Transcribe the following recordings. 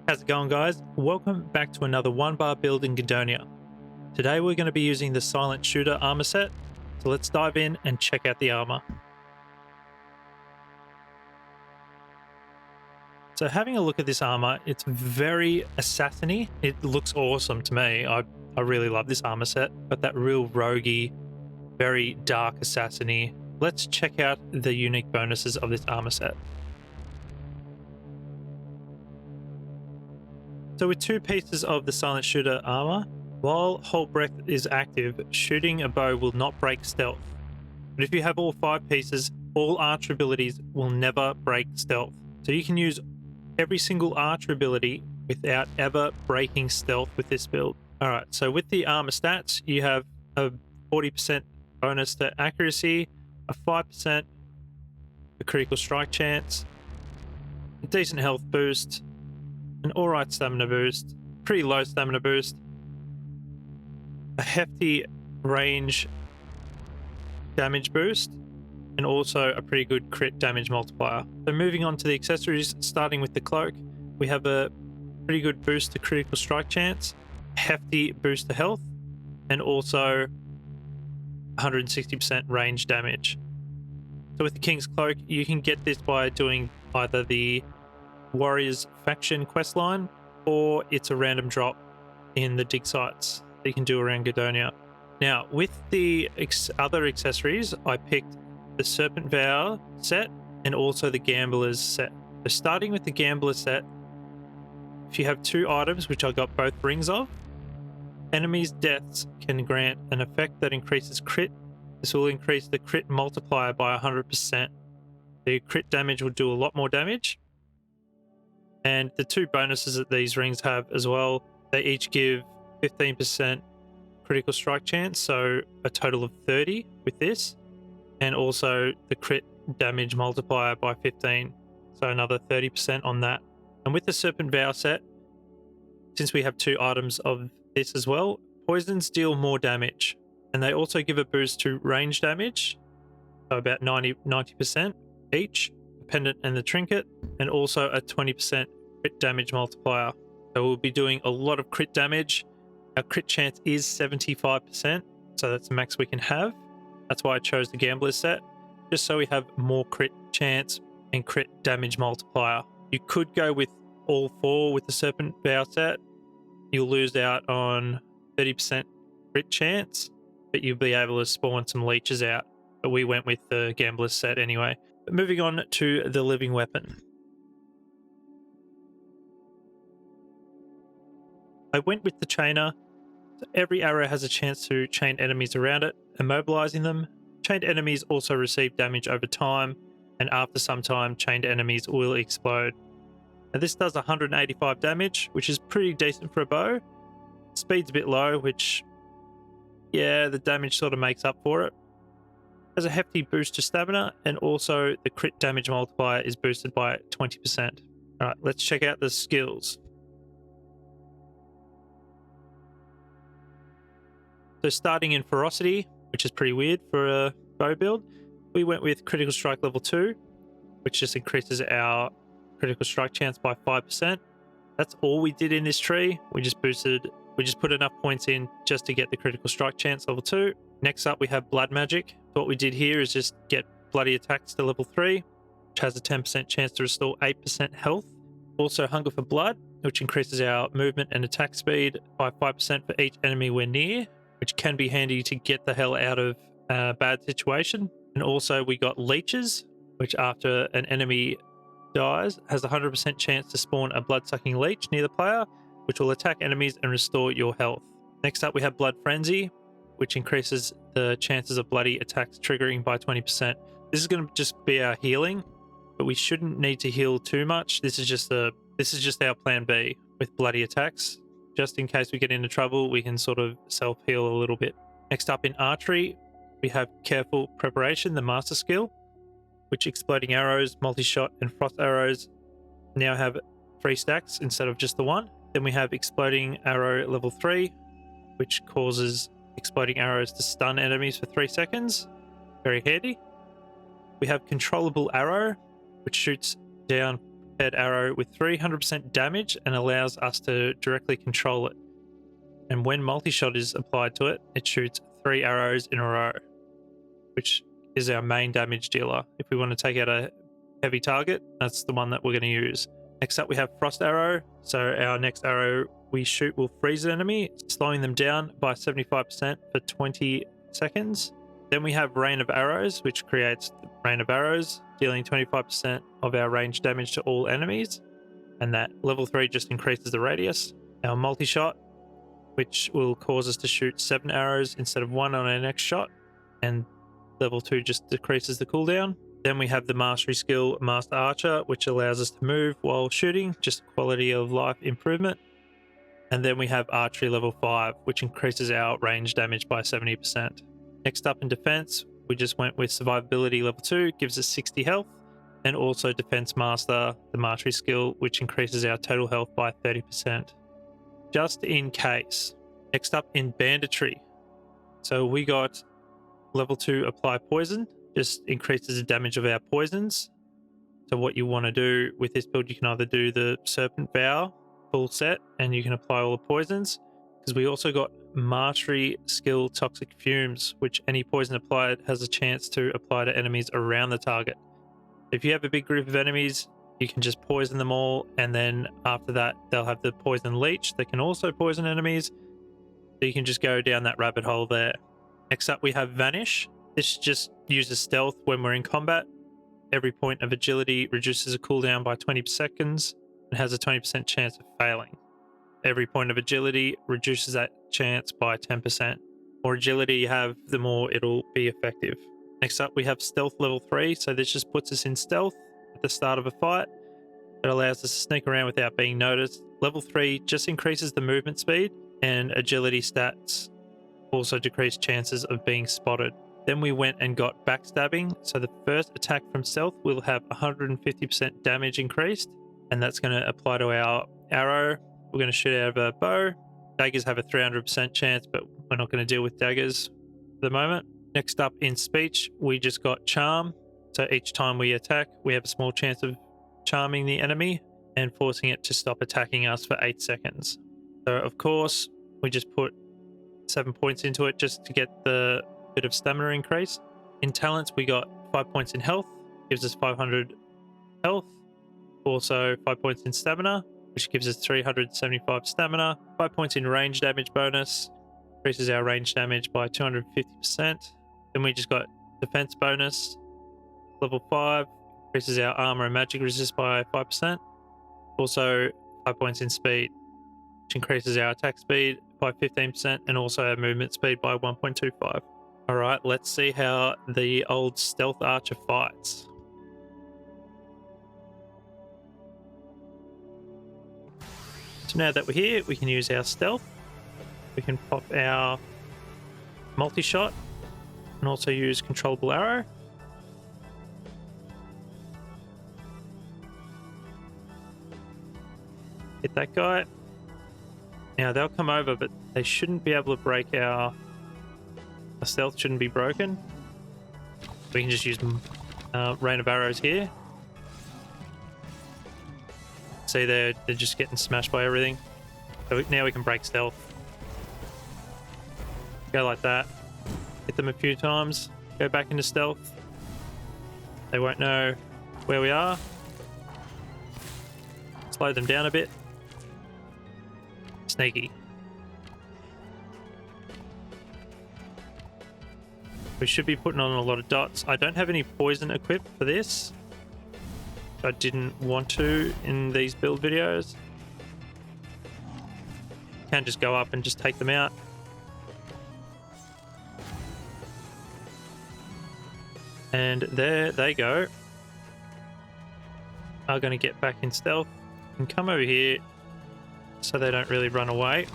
How's it going, guys? Welcome back to another one bar build in Gedonia. Today we're going to be using the silent shooter armor set, so let's dive in and check out the armor. So having a look at this armor, it's very assassin-y. It looks awesome to me. I really love this armor set, but that real roguey, very dark assassin-y. Let's check out the unique bonuses of this armor set. So with two pieces of the silent shooter armor, while hold breath is active, shooting a bow will not break stealth. But if you have all 5 pieces, all archer abilities will never break stealth. So you can use every single archer ability without ever breaking stealth with this build. Alright, so with the armor stats, you have a 40% bonus to accuracy, a 5% critical strike chance, a decent health boost, an alright stamina boost, pretty low stamina boost, a hefty range damage boost, and also a pretty good crit damage multiplier. So moving on to the accessories, starting with the cloak, we have a pretty good boost to critical strike chance, hefty boost to health, and also 160% range damage. So with the King's Cloak, you can get this by doing either the Warriors faction questline, or it's a random drop in the dig sites that you can do around Gedonia. Now, with the other accessories, I picked the Serpent Vow set and also the Gambler's set. So starting with the Gambler's set, if you have 2 items, which I got both rings of, enemies' deaths can grant an effect that increases crit. This will increase the crit multiplier by 100%. The crit damage will do a lot more damage. And the 2 bonuses that these rings have as well, they each give 15% critical strike chance, so a total of 30 with this, and also the crit damage multiplier by 15, so another 30% on that. And with the Serpent Vow set, since we have 2 items of this as well, poisons deal more damage, and they also give a boost to range damage, so about 90% each, the pendant and the trinket, and also a 20% crit damage multiplier. So we'll be doing a lot of crit damage. Our crit chance is 75%, so that's the max we can have. That's why I chose the Gambler's set, just so we have more crit chance and crit damage multiplier. You could go with all 4 with the Serpent Vow set. You'll lose out on 30% crit chance, but you'll be able to spawn some leeches out. But we went with the Gambler's set anyway. But moving on to the living weapon. I went with the chainer. So every arrow has a chance to chain enemies around it, immobilizing them. Chained enemies also receive damage over time, and after some time, chained enemies will explode. Now this does 185 damage, which is pretty decent for a bow. Speed's a bit low, which, yeah, the damage sort of makes up for it. Has a hefty boost to stamina, and also the crit damage multiplier is boosted by 20%. Alright, let's check out the skills. So starting in ferocity, which is pretty weird for a bow build, we went with critical strike level 2, which just increases our critical strike chance by 5%. That's all we did in this tree. We just put enough points in just to get the critical strike chance level 2. Next up we have blood magic. What we did here is just get bloody attacks to level 3, which has a 10% chance to restore 8% health. Also hunger for blood, which increases our movement and attack speed by 5% for each enemy we're near, which can be handy to get the hell out of a bad situation. And also we got leeches, which after an enemy dies has a 100% chance to spawn a blood-sucking leech near the player, which will attack enemies and restore your health. Next up we have blood frenzy, which increases the chances of bloody attacks triggering by 20%. This is going to just be our healing, but we shouldn't need to heal too much. This is just our plan B with bloody attacks. Just in case we get into trouble, we can sort of self-heal a little bit. Next up in archery, we have careful preparation, the master skill, which exploding arrows, multi-shot, and frost arrows now have 3 stacks instead of just the 1. Then we have exploding arrow level 3, which causes exploding arrows to stun enemies for 3 seconds. Very handy. We have controllable arrow, which shoots down paired arrow with 300% damage and allows us to directly control it. And when multi-shot is applied to it, it shoots 3 arrows in a row, which is our main damage dealer. If we want to take out a heavy target, that's the one that we're going to use. Next up, we have Frost Arrow. So our next arrow we shoot will freeze an enemy, slowing them down by 75% for 20 seconds. Then we have Rain of Arrows, which creates Rain of Arrows, dealing 25% of our range damage to all enemies. And that level 3 just increases the radius. Our multi-shot, which will cause us to shoot 7 arrows instead of 1 on our next shot. And level 2 just decreases the cooldown. Then we have the mastery skill Master Archer, which allows us to move while shooting, just quality of life improvement. And then we have Archery level 5, which increases our range damage by 70%. Next up in defense, we just went with survivability level 2, gives us 60 health, and also Defense Master, the mastery skill, which increases our total health by 30%. Just in case. Next up in banditry. So we got level 2 apply poison, just increases the damage of our poisons. So what you want to do with this build, you can either do the Serpent Vow full set and you can apply all the poisons, because we also got mastery skill Toxic Fumes, which any poison applied has a chance to apply to enemies around the target. If you have a big group of enemies, you can just poison them all, and then after that they'll have the poison leech that can also poison enemies, so you can just go down that rabbit hole there. Next up we have Vanish. This just uses stealth when we're in combat. Every point of agility reduces a cooldown by 20 seconds and has a 20% chance of failing. Every point of agility reduces that chance by 10%. The more agility you have, the more it'll be effective. Next up we have Stealth level 3, so this just puts us in stealth at the start of a fight. It allows us to sneak around without being noticed. Level 3 just increases the movement speed, and agility stats also decrease chances of being spotted. Then we went and got backstabbing, so the first attack from stealth will have 150% damage increased, and that's going to apply to our arrow. We're going to shoot out of a bow. Daggers have a 300% chance, but we're not going to deal with daggers for the moment. Next up in speech, we just got charm. So each time we attack, we have a small chance of charming the enemy and forcing it to stop attacking us for 8 seconds. So of course, we just put 7 points into it just to get the bit of stamina increase. In talents, we got 5 points in health, gives us 500 health. Also 5 points in stamina, which gives us 375 stamina. 5 points in range damage bonus, increases our range damage by 250%. Then we just got defense bonus, level 5, increases our armor and magic resist by 5%. Also 5 points in speed, which increases our attack speed by 15% and also our movement speed by 1.25. All right, let's see how the old stealth archer fights. So now that we're here, we can use our stealth. We can pop our multi-shot and also use controllable arrow. Hit that guy. Now they'll come over, but they shouldn't be able to break our stealth shouldn't be broken. We can just use rain of arrows here. See, they're just getting smashed by everything. So now we can break stealth. Go like that. Hit them a few times. Go back into stealth. They won't know where we are. Slow them down a bit. Sneaky. We should be putting on a lot of dots. I don't have any poison equipped for this. I didn't want to in these build videos. Can just go up and just take them out. And there they go. Are going to get back in stealth and come over here so they don't really run away.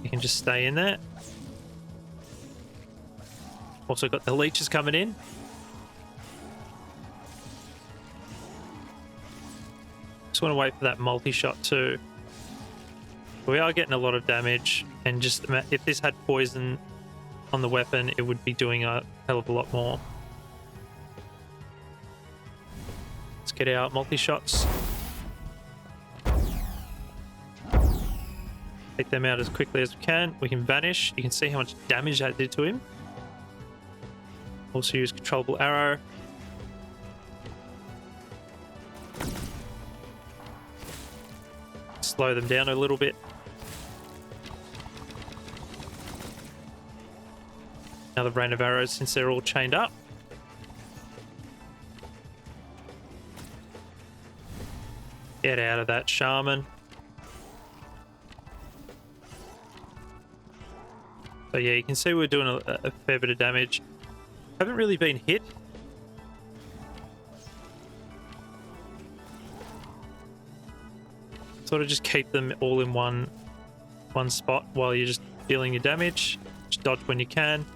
You can just stay in there. Also got the leeches coming in. Just want to wait for that multi-shot too. We are getting a lot of damage, and just if this had poison on the weapon, it would be doing a hell of a lot more. Let's get our multi-shots. Take them out as quickly as we can. We can vanish. You can see how much damage that did to him. Also use controllable arrow. Slow them down a little bit. Another rain of arrows since they're all chained up. Get out of that, shaman. So yeah, you can see we're doing a fair bit of damage. Haven't really been hit. Sort of just keep them all in one spot while you're just dealing your damage. Just dodge when you can.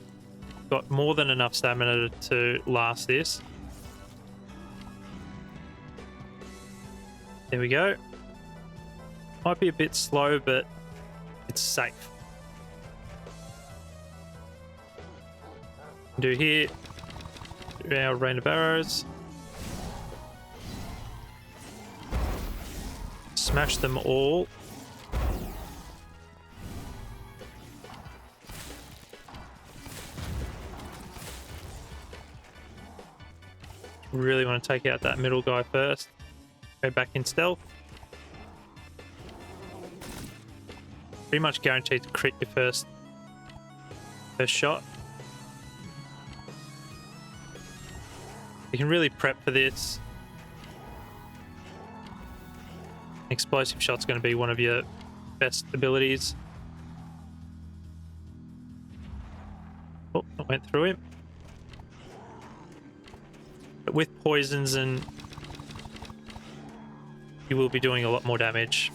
Got more than enough stamina to last this. There we go. Might be a bit slow, but it's safe. Do here our rain of arrows. Smash them all. Really want to take out that middle guy first. Go back in stealth. Pretty much guaranteed to crit your first shot. You can really prep for this. Explosive shot's going to be one of your best abilities. Oh, I went through him. But with poisons, and you will be doing a lot more damage.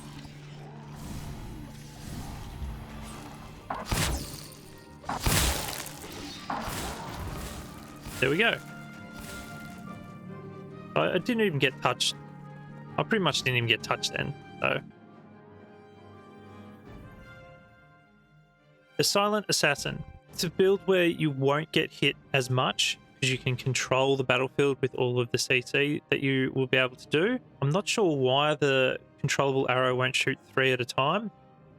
There we go. I didn't even get touched. I pretty much didn't even get touched then, so. The Silent Assassin. It's a build where you won't get hit as much because you can control the battlefield with all of the CC that you will be able to do. I'm not sure why the controllable arrow won't shoot 3 at a time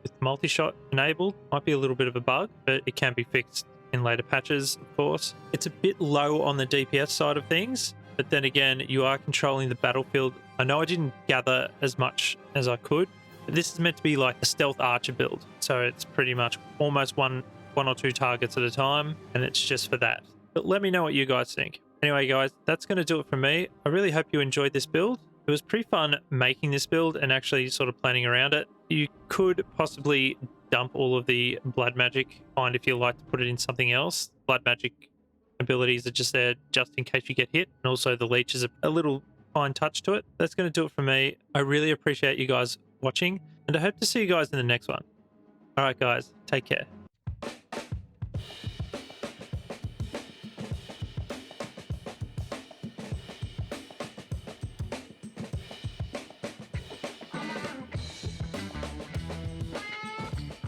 with multi-shot enabled. Might be a little bit of a bug, but it can be fixed in later patches, of course. It's a bit low on the DPS side of things, but then again, you are controlling the battlefield. I know I didn't gather as much as I could, but this is meant to be like a stealth archer build. So it's pretty much almost one or two targets at a time, and it's just for that. But let me know what you guys think. Anyway, guys, that's going to do it for me. I really hope you enjoyed this build. It was pretty fun making this build and actually sort of planning around it. You could possibly dump all of the blood magic, find if you like to put it in something else. Blood magic abilities are just there just in case you get hit, and also the leech is a little fine touch to it. That's going to do it for me. I really appreciate you guys watching, and I hope to see you guys in the next one. All right, guys, take care.